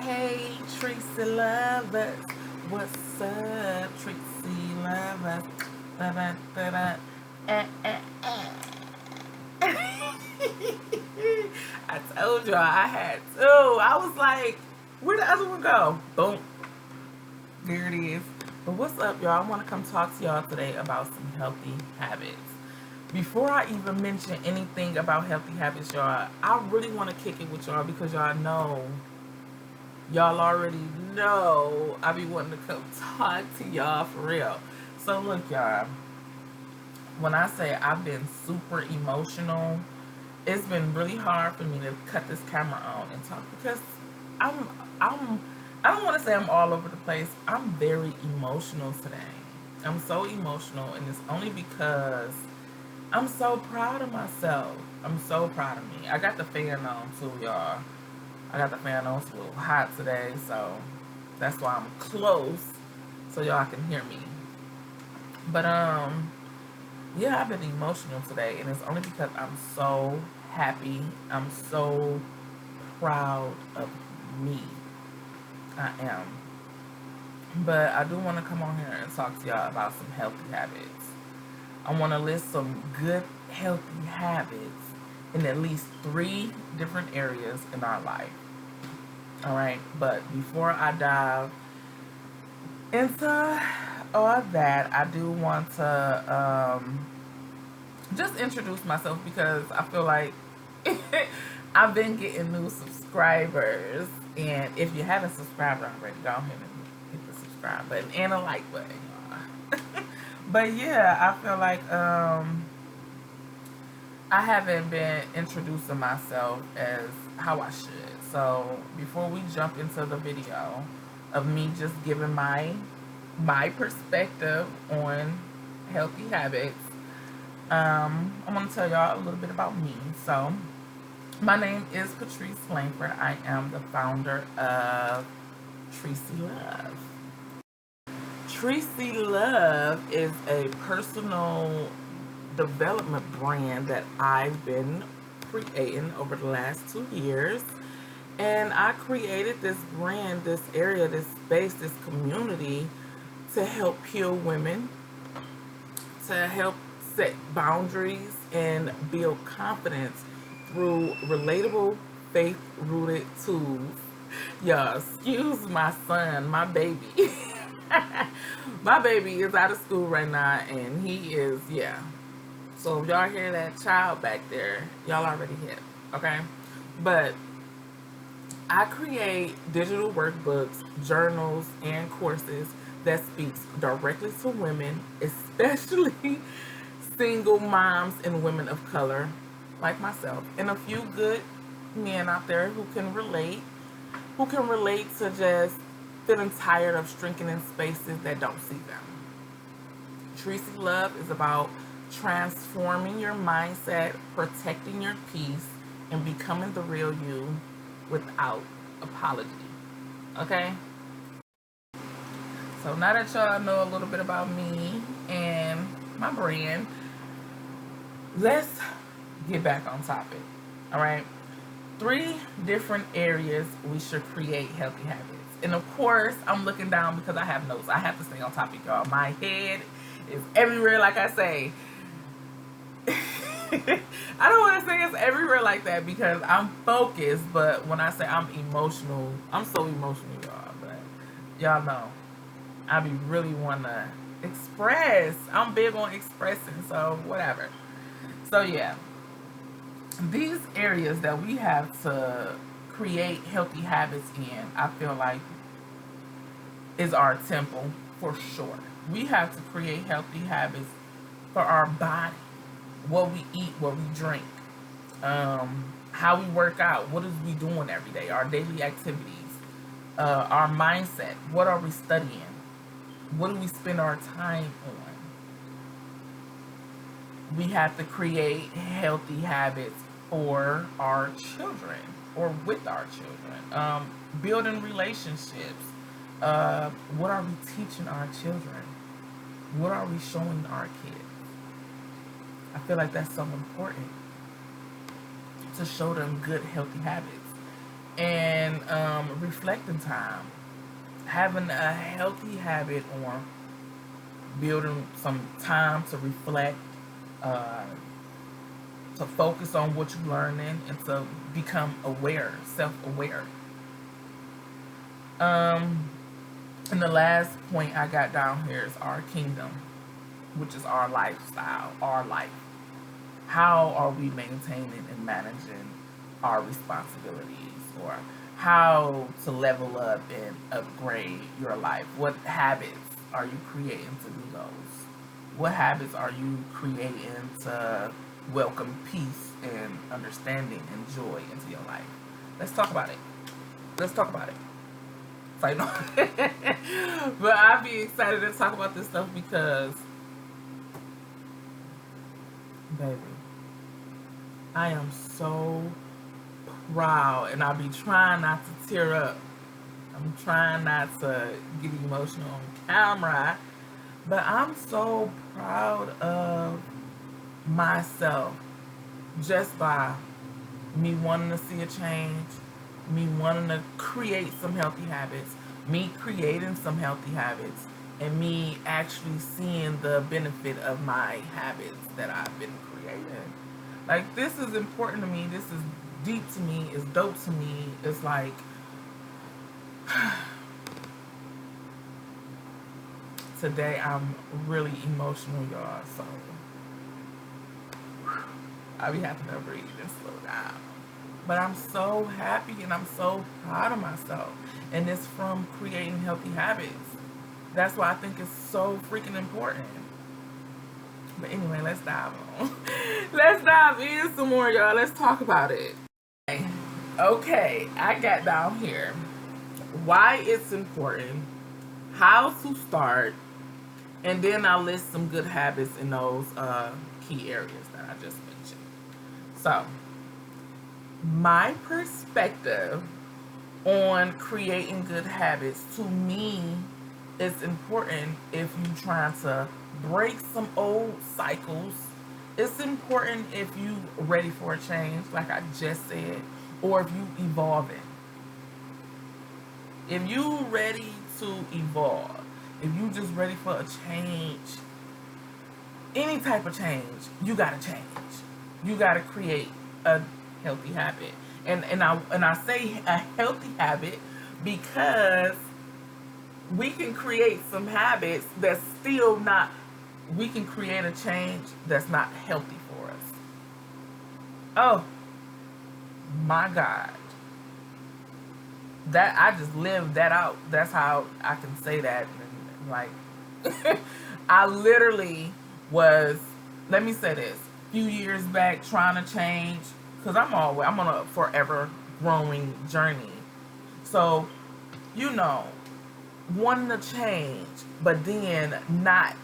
Hey, Tracy lovers. What's up, Tracy lovers? Da-da-da-da. Eh, eh, eh. I told y'all I had two. I was like, where'd the other one go? Boom. There it is. But what's up, y'all? I want to come talk to y'all today about some healthy habits. Before I even mention anything about healthy habits, y'all, I really want to kick it with y'all because y'all already know I be wanting to come talk to y'all for real. So look, y'all, when I say I've been super emotional, it's been really hard for me to cut this camera on and talk because I'm I'm I don't want to say I'm all over the place. I'm very emotional today. I'm so emotional, and it's only because I'm so proud of myself. I'm so proud of me. I got the fan on too, y'all. I got the fan on. It's a little hot today, so that's why I'm close, so y'all can hear me. But yeah, I've been emotional today, and it's only because I'm so happy. I'm so proud of me. I am. But I do want to come on here and talk to y'all about some healthy habits. I want to list some good healthy habits in at least three different areas in our life. All right, but before I dive into all that, I do want to just introduce myself because I feel like I've been getting new subscribers. And if you haven't subscribed already, go ahead and hit the subscribe button and a like button, y'all. But yeah, I feel like I haven't been introducing myself as how I should. So before we jump into the video of me just giving my perspective on healthy habits, I'm gonna tell y'all a little bit about me. So my name is Patrice Langford. I am the founder of Tracy Love. Tracy Love is a personal development brand that I've been creating over the last 2 years. And I created this brand, this area, this space, this community to help heal women, to help set boundaries and build confidence through relatable, faith rooted tools. Yeah, excuse my son, my baby. My baby is out of school right now, and he is, yeah. So if y'all hear that child back there, y'all already hit, okay? But I create digital workbooks, journals, and courses that speaks directly to women, especially single moms and women of color like myself, and a few good men out there who can relate to just feeling tired of shrinking in spaces that don't see them. Tracy Love is about transforming your mindset, protecting your peace, and becoming the real you without apology. Okay? So now that y'all know a little bit about me and my brand, let's get back on topic. All right? Three different areas we should create healthy habits. And of course, I'm looking down because I have notes. I have to stay on topic, y'all. My head is everywhere, like I say. I don't want to say it's everywhere like that because I'm focused, but when I say I'm emotional, I'm so emotional, y'all. But y'all know, I be really want to express. I'm big on expressing, so whatever. So yeah, these areas that we have to create healthy habits in, I feel like is our temple for sure. We have to create healthy habits for our body, what we eat, what we drink, how we work out, what is we doing every day, our daily activities, our mindset, what are we studying, what do we spend our time on. We have to create healthy habits for our children or with our children, building relationships. What are we teaching our children? What are we showing our kids? I feel like that's so important to show them good, healthy habits. And reflecting time, having a healthy habit, or building some time to reflect, uh, to focus on what you're learning, and to become aware, self-aware. Um, and the last point I got down here is our kingdom, which is our lifestyle, our life. How are we maintaining and managing our responsibilities, or how to level up and upgrade your life? What habits are you creating to do those? What habits are you creating to welcome peace and understanding and joy into your life? Let's talk about it. Let's talk about it. Like, no. But I'd be excited to talk about this stuff because, baby, I am so proud, and I'll be trying not to tear up. I'm trying not to get emotional on camera, but I'm so proud of myself just by me wanting to see a change, me wanting to create some healthy habits, me creating some healthy habits, and me actually seeing the benefit of my habits that I've been creating. Like, this is important to me. This is deep to me. It's dope to me. It's like, today I'm really emotional, y'all. So I be having to breathe and slow down. But I'm so happy and I'm so proud of myself. And it's from creating healthy habits. That's why I think it's so freaking important. But anyway, let's dive on. Let's dive in some more, y'all. Let's talk about it. Okay, I got down here why it's important, how to start, and then I'll list some good habits in those key areas that I just mentioned. So, my perspective on creating good habits, to me, is important if you're trying to break some old cycles. It's important if you are ready for a change, like I just said, or if you evolving. If you ready to evolve, if you just ready for a change, any type of change, you gotta change. You gotta create a healthy habit. And I say a healthy habit because we can create some habits that's still not, we can create a change that's not healthy for us. Oh my God. That I just lived that out. That's how I can say that. And like, I literally was, let me say this, a few years back trying to change, because I'm on a forever growing journey. So, wanting to change, but then not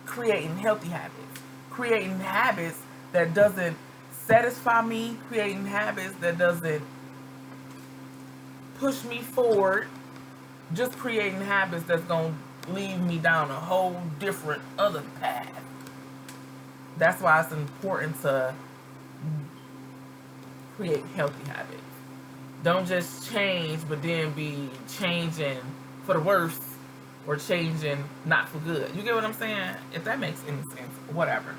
creating healthy habits, creating habits that doesn't satisfy me, creating habits that doesn't push me forward, just creating habits that's going to lead me down a whole different other path. That's why it's important to create healthy habits. Don't just change, but then be changing for the worse or changing not for good. You get what I'm saying? If that makes any sense, whatever.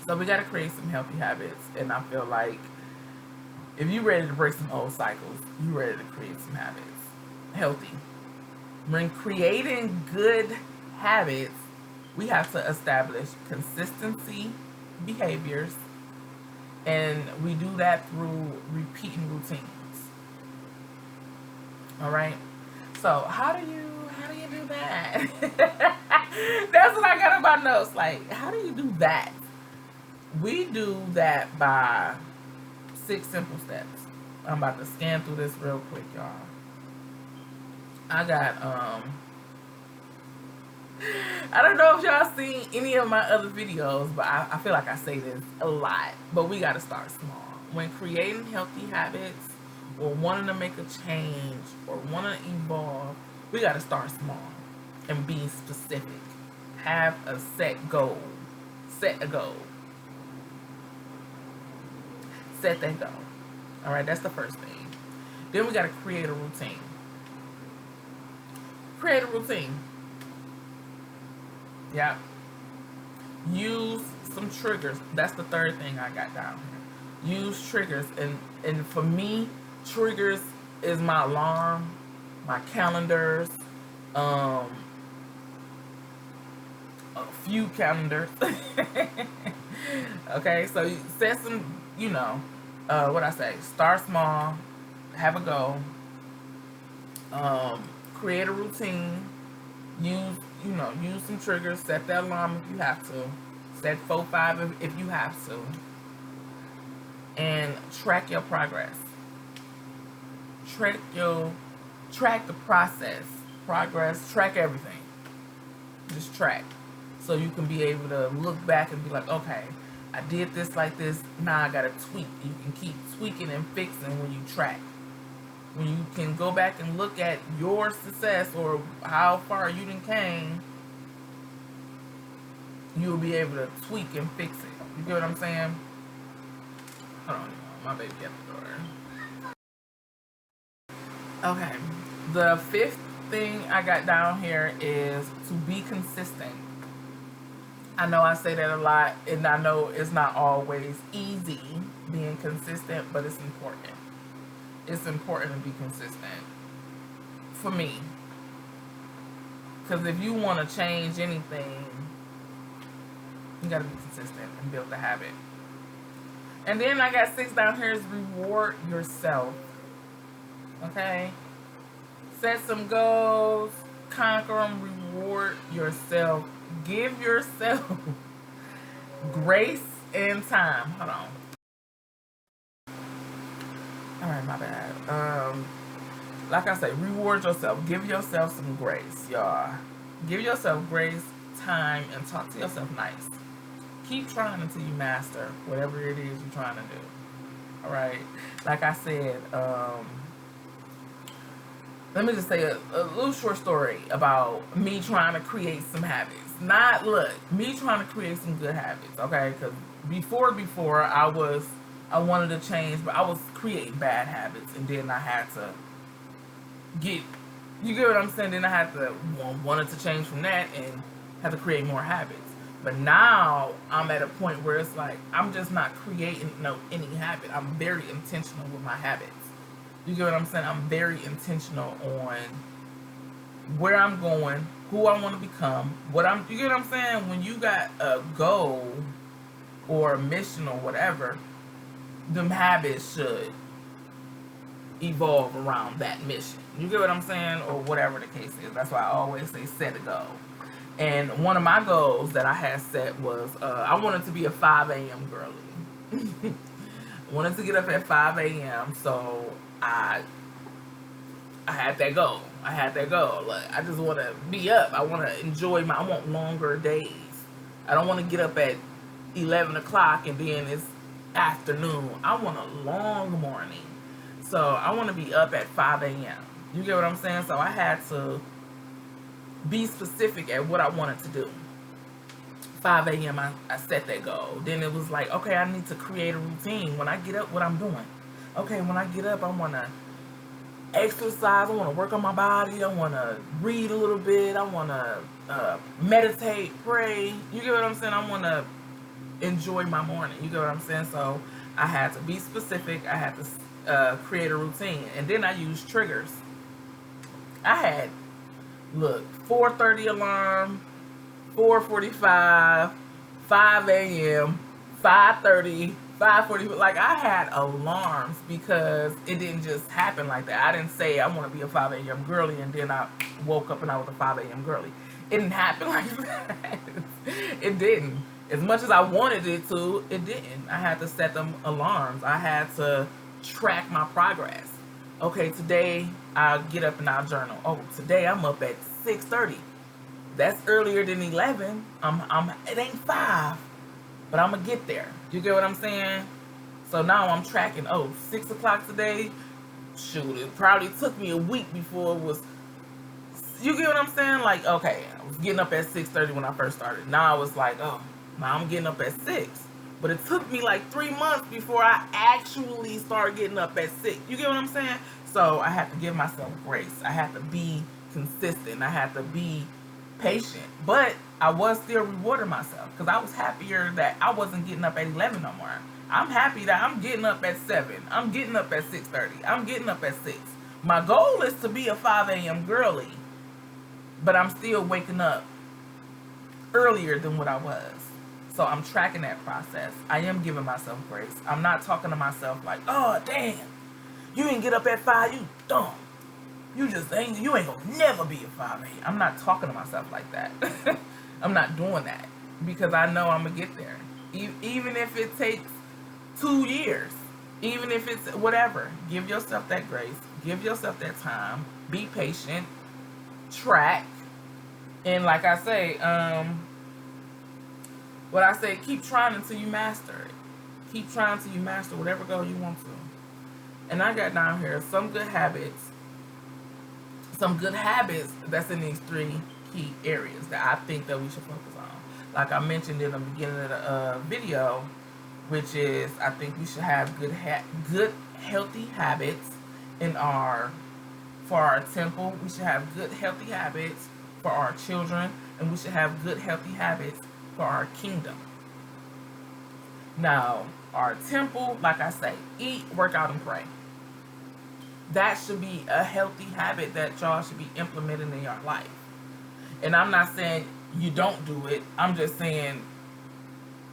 So we got to create some healthy habits, and I feel like if you're ready to break some old cycles, you're ready to create some habits. Healthy. When creating good habits, we have to establish consistency behaviors, and we do that through repeating routines. All right. So how do you do that? That's what I got on my notes. Like, how do you do that? We do that by 6 simple steps. I'm about to scan through this real quick, y'all. I got I don't know if y'all seen any of my other videos, but I feel like I say this a lot. But we gotta start small. When creating healthy habits, or wanting to make a change, or wanting to evolve, we gotta start small and be specific. Have a set goal. Set a goal. Set that goal. All right, that's the first thing. Then we got to create a routine. Create a routine. Yeah. Use some triggers. That's the third thing I got down here. Use triggers. And for me, triggers is my alarm, my calendars, a few calendars. Okay, so you set some, what I say, start small, have a goal, create a routine, use some triggers, set the alarm if you have to, set 4-5 if you have to, and track your progress. Track the progress, track everything. Just track. So you can be able to look back and be like, okay, I did this like this, now I gotta tweak. You can keep tweaking and fixing when you track. When you can go back and look at your success or how far you done came, you'll be able to tweak and fix it. You get what I'm saying? Hold on, my baby at the door. Okay, the fifth thing I got down here is to be consistent. I know I say that a lot, and I know it's not always easy being consistent, but it's important. It's important to be consistent for me, because if you want to change anything, you got to be consistent and build the habit. And then I got 6 down here is reward yourself. Okay, set some goals, conquer them, reward yourself. Give yourself grace and time. Hold on. Alright, my bad. Like I say, reward yourself. Give yourself some grace, y'all. Give yourself grace, time, and talk to yourself nice. Keep trying until you master whatever it is you're trying to do. Alright? Like I said, let me just say a little short story about me trying to create some habits. Me trying to create some good habits, okay? Because before I wanted to change, but I was creating bad habits, and then I had to you get what I'm saying? Then I had to wanted to change from that and had to create more habits. But now I'm at a point where it's like I'm just not creating any habit. I'm very intentional with my habits. You get what I'm saying? I'm very intentional on where I'm going, who I want to become, you get what I'm saying? When you got a goal or a mission or whatever, them habits should evolve around that mission. You get what I'm saying? Or whatever the case is. That's why I always say set a goal. And one of my goals that I had set was I wanted to be a 5 a.m. girly. I wanted to get up at 5 a.m. So I had that goal. Like, I just want to be up. I want to I want longer days. I don't want to get up at 11 o'clock and then it's afternoon. I want a long morning. So I want to be up at 5 a.m. You get what I'm saying? So I had to be specific at what I wanted to do. 5 a.m. I set that goal. Then it was like, okay, I need to create a routine. When I get up, what I'm doing. Okay, when I get up, I want to exercise. I want to work on my body. I want to read a little bit. I want to meditate, pray. You get what I'm saying? I want to enjoy my morning. You get what I'm saying? So I had to be specific. I had to create a routine. And then I used triggers. I had, 4:30 alarm, 4:45, 5 a.m., 5:30, 5:40. Like, I had alarms because it didn't just happen like that. I didn't say I want to be a 5 a.m. girly and then I woke up and I was a 5 a.m. girly. It didn't happen like that. It didn't. As much as I wanted it to, it didn't. I had to set them alarms. I had to track my progress. Okay, today I'll get up and I'll journal. Oh, today I'm up at 6:30. That's earlier than 11. It ain't 5, but I'm gonna get there. You get what I'm saying? So now I'm tracking. Oh, 6 o'clock today. Shoot, it probably took me a week before it was. You get what I'm saying? Like, okay, I was getting up at 6:30 when I first started. Now I was like, oh, now I'm getting up at 6. But it took me like 3 months before I actually started getting up at 6. You get what I'm saying? So I had to give myself grace. I had to be consistent. I had to be patient. But I was still rewarding myself because I was happier that I wasn't getting up at 11 no more. I'm happy that I'm getting up at 7. I'm getting up at 6:30. I'm getting up at 6. My goal is to be a 5 a.m. girly, but I'm still waking up earlier than what I was. So I'm tracking that process. I am giving myself grace. I'm not talking to myself like, oh, damn, you didn't get up at 5, you dumb. You ain't gonna never be a 5 a.m. I'm not talking to myself like that. I'm not doing that because I know I'm gonna get there. Even if it takes 2 years, even if it's whatever, give yourself that grace, give yourself that time, be patient, track, and like I say, keep trying until you master it. Keep trying until you master whatever goal you want to. And I got down here some good habits that's in these 3 key areas that I think that we should focus on. Like I mentioned in the beginning of the video, which is I think we should have good healthy habits for our temple. We should have good healthy habits for our children, and we should have good healthy habits for our kingdom. Now, our temple, like I say, eat, work out, and pray. That should be a healthy habit that y'all should be implementing in your life. And I'm not saying you don't do it. I'm just saying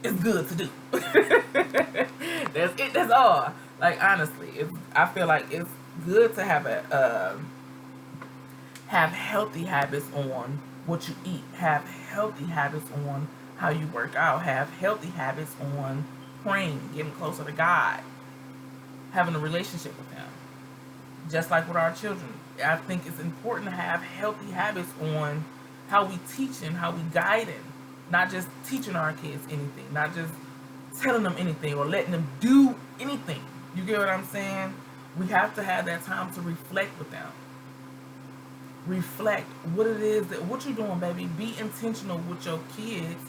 it's good to do. That's it. That's all. Like honestly, I feel like it's good to have have healthy habits on what you eat. Have healthy habits on how you work out. Have healthy habits on praying, getting closer to God, having a relationship with Him. Just like with our children, I think it's important to have healthy habits on how we teach and how we guide them. Not just teaching our kids anything, not just telling them anything or letting them do anything. You get what I'm saying? We have to have that time to reflect with them. Reflect what it is what you're doing, baby. Be intentional with your kids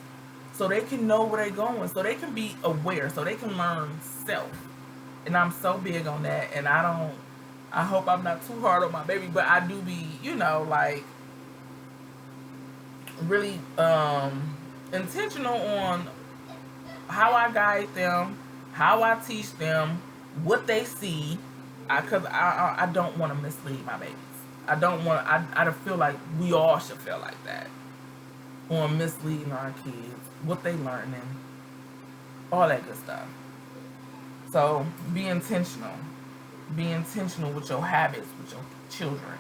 so they can know where they're going, so they can be aware, so they can learn self. And I'm so big on that. And I hope I'm not too hard on my baby, but I do be, like really intentional on how I guide them, how I teach them, what they see, because I don't want to mislead my babies. I don't want. I feel like we all should feel like that on misleading our kids, what they learning, all that good stuff. So be intentional. Be intentional with your habits, with your children.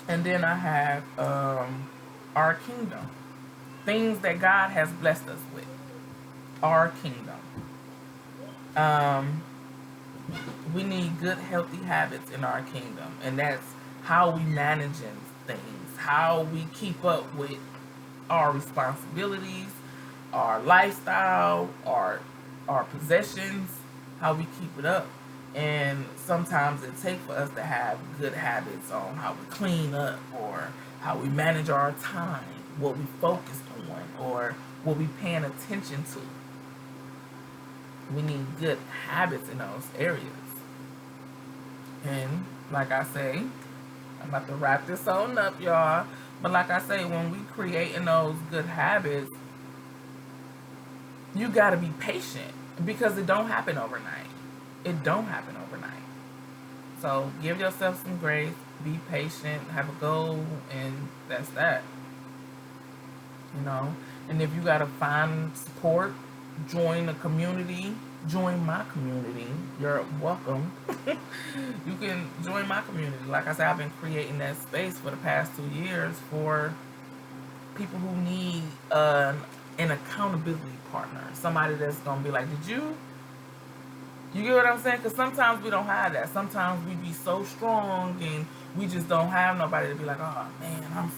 And then I have our kingdom, things that God has blessed us with. Our kingdom. We need good, healthy habits in our kingdom, and that's how we manage things, how we keep up with our responsibilities, our lifestyle, our possessions, how we keep it up. And sometimes it takes for us to have good habits on how we clean up or how we manage our time, what we focus on, or what we paying attention to. We need good habits in those areas. And like I say, I'm about to wrap this on up, y'all. But like I say, when we creating those good habits, you got to be patient because it don't happen overnight. It don't happen overnight. So give yourself some grace, be patient, have a goal, and that's that. And if you got to find support, join a community, join my community. You're welcome. You can join my community. Like I said, I've been creating that space for the past 2 years for people who need an accountability partner. Somebody that's going to be like, did you get what I'm saying? Because sometimes we don't have that. Sometimes we be so strong and we just don't have nobody to be like, oh man,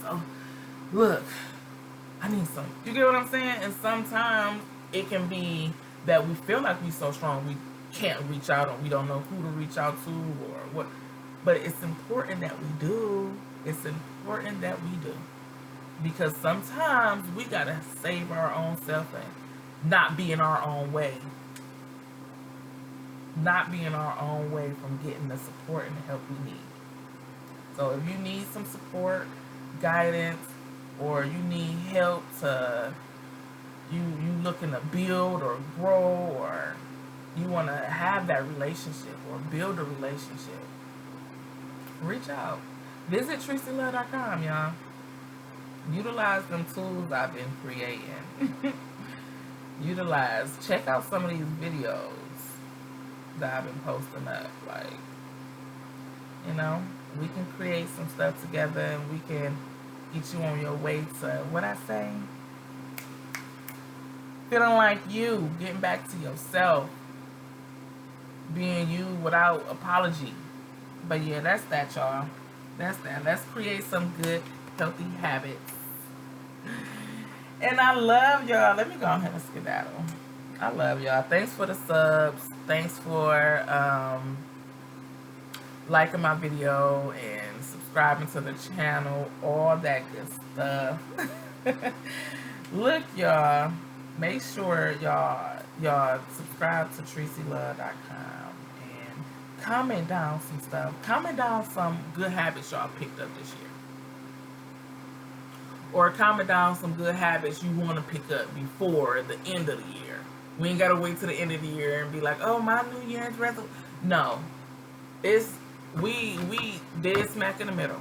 look, I need some. You get what I'm saying? And sometimes it can be that we feel like we're so strong we can't reach out or we don't know who to reach out to or what. But it's important that we do. It's important that we do. Because sometimes we got to save our own self and not be in our own way. Not be in our own way from getting the support and the help we need. So if you need some support, guidance, or you need help to you looking to build or grow, or you want to have that relationship or build a relationship, reach out. Visit TreacyLove.com, y'all. Utilize them tools I've been creating. Check out some of these videos that I've been posting up. Like, we can create some stuff together and we can get you on your way to, what I say? Feeling like you, getting back to yourself, being you without apology. But yeah, that's that, y'all. That's that. Let's create some good, healthy habits. And I love y'all. Let me go ahead and skedaddle. I love y'all. Thanks for the subs. Thanks for liking my video and subscribing to the channel. All that good stuff. Look, y'all. Make sure y'all subscribe to TreacyLove.com and comment down some stuff. Comment down some good habits y'all picked up this year. Or comment down some good habits you want to pick up before the end of the year. We ain't got to wait till the end of the year and be like, oh, my New Year's resolution. No. We dead smack in the middle.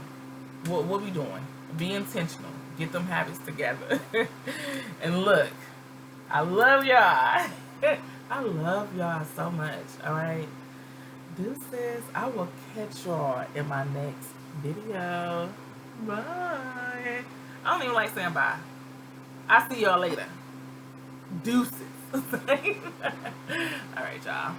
What we doing? Be intentional. Get them habits together. And look, I love y'all. I love y'all so much. Alright. Deuces. I will catch y'all in my next video. Bye. I don't even like saying bye. I'll see y'all later. Deuces. Alright, y'all.